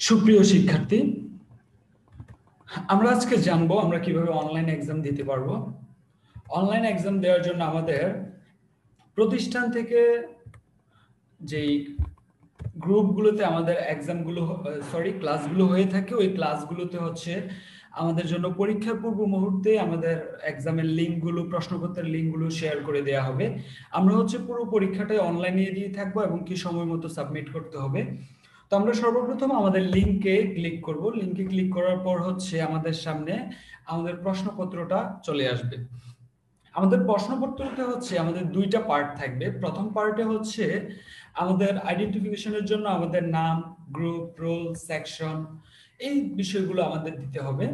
সুপ্রিয় শিক্ষার্থী, আমরা আজকে জানবো আমরা কিভাবে অনলাইন এক্সাম দিতে পারবো। অনলাইন এক্সাম দেওয়ার জন্য আমাদের প্রতিষ্ঠান থেকে যেই গ্রুপগুলোতে আমাদের এক্সামগুলো ক্লাসগুলো হয়ে থাকে, ওই ক্লাসগুলোতে হচ্ছে আমাদের জন্য পরীক্ষার পূর্ব মুহূর্তে আমাদের এক্সামের লিঙ্কগুলো, প্রশ্নপত্রের লিঙ্কগুলো শেয়ার করে দেওয়া হবে। আমরা হচ্ছে পুরো পরীক্ষাটাই অনলাইনে দিয়ে থাকবো এবং কি সময় মতো সাবমিট করতে হবে। তো আমরা সর্বপ্রথম আমাদের লিঙ্কে ক্লিক করব। লিঙ্কে ক্লিক করার পর হচ্ছে আমাদের সামনে আমাদের প্রশ্নপত্রটা চলে আসবে। আমাদের প্রশ্নপত্রতে হচ্ছে আমাদের দুইটা পার্ট থাকবে। প্রথম পার্টে হচ্ছে আমাদের আইডেন্টিফিকেশনের জন্য আমাদের নাম, গ্রুপ, রোল, সেকশন, এই বিষয়গুলো আমাদের দিতে হবে।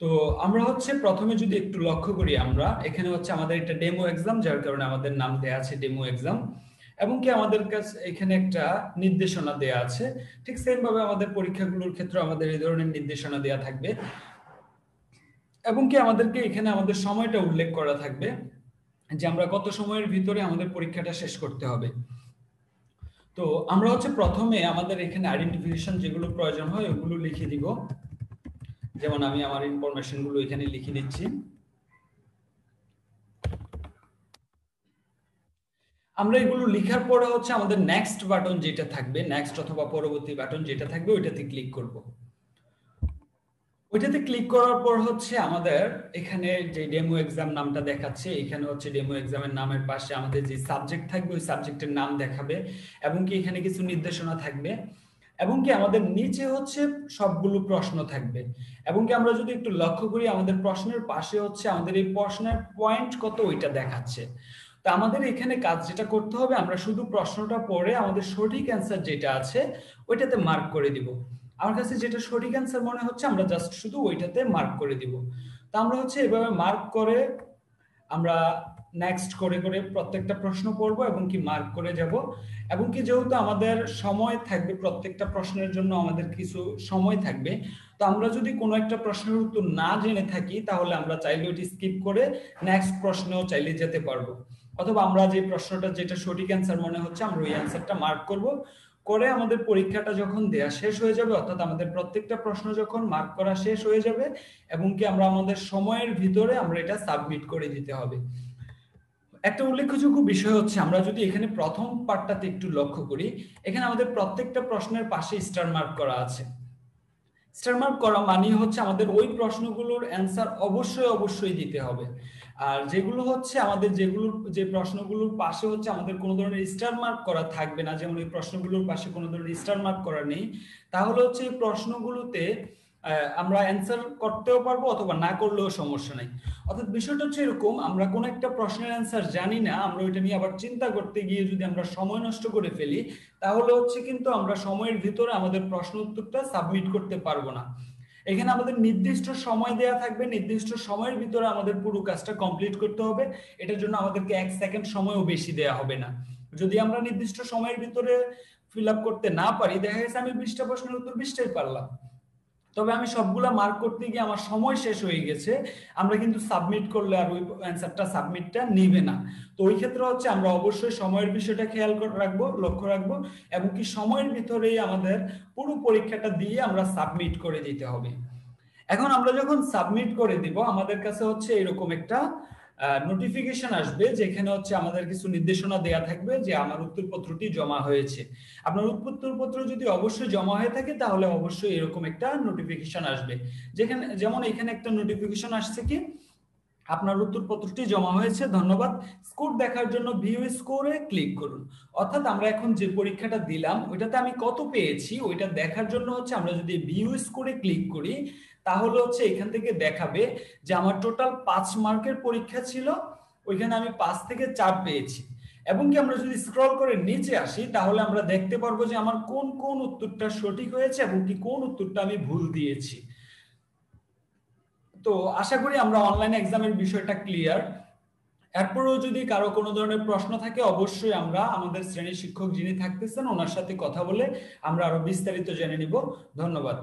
তো আমরা হচ্ছে প্রথমে যদি একটু লক্ষ্য করি, আমরা এখানে হচ্ছে আমাদের একটা ডেমো এক্সাম, যার কারণে আমাদের নাম দেয়া আছে ডেমো এক্সাম, এবং কি আমাদের কাছে এখানে একটা নির্দেশনা দেয়া আছে। ঠিক সেম ভাবে আমাদের পরীক্ষাগুলোর ক্ষেত্রে আমাদের এই ধরনের নির্দেশনা দেয়া থাকবে, এবং কি আমাদেরকে এখানে আমাদের সময়টা উল্লেখ করা থাকবে যে আমরা কত সময়ের ভিতরে আমাদের পরীক্ষাটা শেষ করতে হবে। তো আমরা হচ্ছে প্রথমে আমাদের এখানে আইডেন্টিফিকেশন যেগুলো প্রয়োজন হয় ওগুলো লিখে দিব। যেমন আমি আমার ইনফরমেশন গুলো এখানে লিখে দিচ্ছি। আমরা এগুলো লেখার পরে হচ্ছে আমাদের নেক্সট বাটন যেটা থাকবে, নেক্সট অথবা পরবর্তী বাটন যেটা থাকবে, ওইটাতে ক্লিক করব। ওইটাতে ক্লিক করার পর হচ্ছে আমাদের এখানে যে ডেমো এক্সাম নামটা দেখাচ্ছে, এখানে হচ্ছে ডেমো এক্সামের নামের পাশে আমাদের যে সাবজেক্ট থাকবে ওই সাবজেক্টের নাম দেখাবে, এবং কি এখানে কিছু নির্দেশনা থাকবে, এবং কি আমাদের নিচে হচ্ছে সবগুলো প্রশ্ন থাকবে। এবং কি আমরা যদি একটু লক্ষ্য করি, আমাদের প্রশ্নের পাশে হচ্ছে আমাদের এই প্রশ্নের পয়েন্ট কত ওইটা দেখাচ্ছে। তো আমাদের এখানে কাজ যেটা করতে হবে, আমরা শুধু প্রশ্নটা পড়ে আমাদের সঠিক অ্যান্সার যেটা আছে ওইটাতে মার্ক করে দিব। আমার কাছে যেটা সঠিক অ্যান্সার মনে হচ্ছে আমরা জাস্ট শুধু ওইটাতে মার্ক করে দিব। তো আমরা হচ্ছে এভাবে মার্ক করে আমরা নেক্সট করে করে প্রত্যেকটা প্রশ্ন পড়ব এবং কি মার্ক করে যাব। এবং কি যেহেতু আমাদের সময় থাকবে, প্রত্যেকটা প্রশ্নের জন্য আমাদের কিছু সময় থাকবে, তো আমরা যদি কোনো একটা প্রশ্নের উত্তর না জেনে থাকি তাহলে আমরা চাইলে ওইটি স্কিপ করে নেক্সট প্রশ্নেও চাইলে যেতে পারবো। অথবা আমরা যে প্রশ্নটা যেটা সঠিক অ্যান্সার মনে হচ্ছে আমরা ওই অ্যান্সারটা মার্ক করব, করে আমাদের পরীক্ষাটা যখন দেয়া শেষ হয়ে যাবে, অর্থাৎ আমাদের প্রত্যেকটা প্রশ্ন যখন মার্ক করা শেষ হয়ে যাবে এবং কি আমরা আমাদের সময়ের ভিতরে আমরা এটা সাবমিট করে দিতে হবে। একটা উল্লেখযোগ্য বিষয় হচ্ছে আমরা যদি এখানে প্রথম পার্টটাতে একটু লক্ষ্য করি, এখানে আমাদের প্রত্যেকটা প্রশ্নের পাশে স্টার মার্ক করা আছে। স্টার মার্ক করা মানে হচ্ছে আমাদের ওই প্রশ্নগুলোর অ্যান্সার অবশ্যই অবশ্যই দিতে হবে। আর যেগুলো হচ্ছে আমাদের যে প্রশ্নগুলোর পাশে হচ্ছে আমাদের কোনো ধরনের স্টার মার্ক করা থাকবে না, যেমন এই প্রশ্নগুলোর পাশে কোনো ধরনের স্টার মার্ক করা নেই, তাহলে হচ্ছে এই প্রশ্নগুলোতে আমরা অ্যান্সার করতেও পারবো অথবা না করলেও সমস্যা নাই। অর্থাৎ বিষয়টা হচ্ছে এরকম, আমরা কোন একটা প্রশ্নের অ্যান্সার জানি না, আমরা ওইটা নিয়ে আবার চিন্তা করতে গিয়ে যদি আমরা সময় নষ্ট করে ফেলি, তাহলে হচ্ছে কিন্তু আমরা সময়ের ভিতরে আমাদের প্রশ্ন উত্তরটা সাবমিট করতে পারবো না। এখানে আমাদের নির্দিষ্ট সময় দেয়া থাকবে, নির্দিষ্ট সময়ের ভিতরে আমাদের পুরো কাজটা কমপ্লিট করতে হবে। এটার জন্য আমাদেরকে 1 সেকেন্ড সময়ও বেশি দেয়া হবে না। যদি আমরা নির্দিষ্ট সময়ের ভিতরে ফিল আপ করতে না পারি, দেখা গেছে আমি 20টা প্রশ্নের উত্তর 20টাই পারলাম, তবে আমি সবগুলা মার্ক করতে গিয়ে আমার সময় শেষ হয়ে গেছে, আমরা কিন্তু সাবমিট করলে আর ওই অ্যান্সারটা সাবমিটটা নিবে না। তো ওই ক্ষেত্রে হচ্ছে আমরা অবশ্যই সময়ের বিষয়টা খেয়াল করে রাখবো, লক্ষ্য রাখবো, এবং কি সময়ের ভিতরেই আমাদের পুরো পরীক্ষাটা দিয়ে আমরা সাবমিট করে দিতে হবে। এখন আমরা যখন সাবমিট করে দিব, আমাদের কাছে হচ্ছে এরকম একটা নোটিফিকেশন আসবে, যেখানে হচ্ছে আমাদের কিছু নির্দেশনা দেয়া থাকবে যে আমার উত্তরপত্রটি জমা হয়েছে। আপনার উত্তরপত্র যদি অবশ্যই জমা হয়ে থাকে তাহলে অবশ্যই এরকম একটা নোটিফিকেশন আসবে, যেখানে যেমন এখানে একটা নোটিফিকেশন আসছে কি আপনার উত্তরপত্রটি জমা হয়েছে, ধন্যবাদ, স্কোর দেখার জন্য ভিউ স্কোরে ক্লিক করুন। অর্থাৎ আমরা এখন যে পরীক্ষাটা দিলাম ওইটাতে আমি কত পেয়েছি ওইটা দেখার জন্য হচ্ছে আমরা যদি ভিউ স্কোরে ক্লিক করি, তাহলে হচ্ছে এখান থেকে দেখাবে যে আমার টোটাল 5 মার্কের পরীক্ষা ছিল, ওইখানে আমি 5 থেকে 4 পেয়েছি। এবং কি আমরা যদি স্ক্রল করে নিচে আসি তাহলে আমরা দেখতে পারবো যে আমার কোন কোন উত্তরটা সঠিক হয়েছে এবং কি কোন উত্তরটা আমি ভুল দিয়েছি। তো আশা করি আমরা অনলাইন এক্সামের বিষয়টা ক্লিয়ার। এরপরেও যদি কারো কোনো ধরনের প্রশ্ন থাকে অবশ্যই আমরা আমাদের শ্রেণী শিক্ষক যিনি থাকতেছেন ওনার সাথে কথা বলে আমরা আরো বিস্তারিত জেনে নিব। ধন্যবাদ।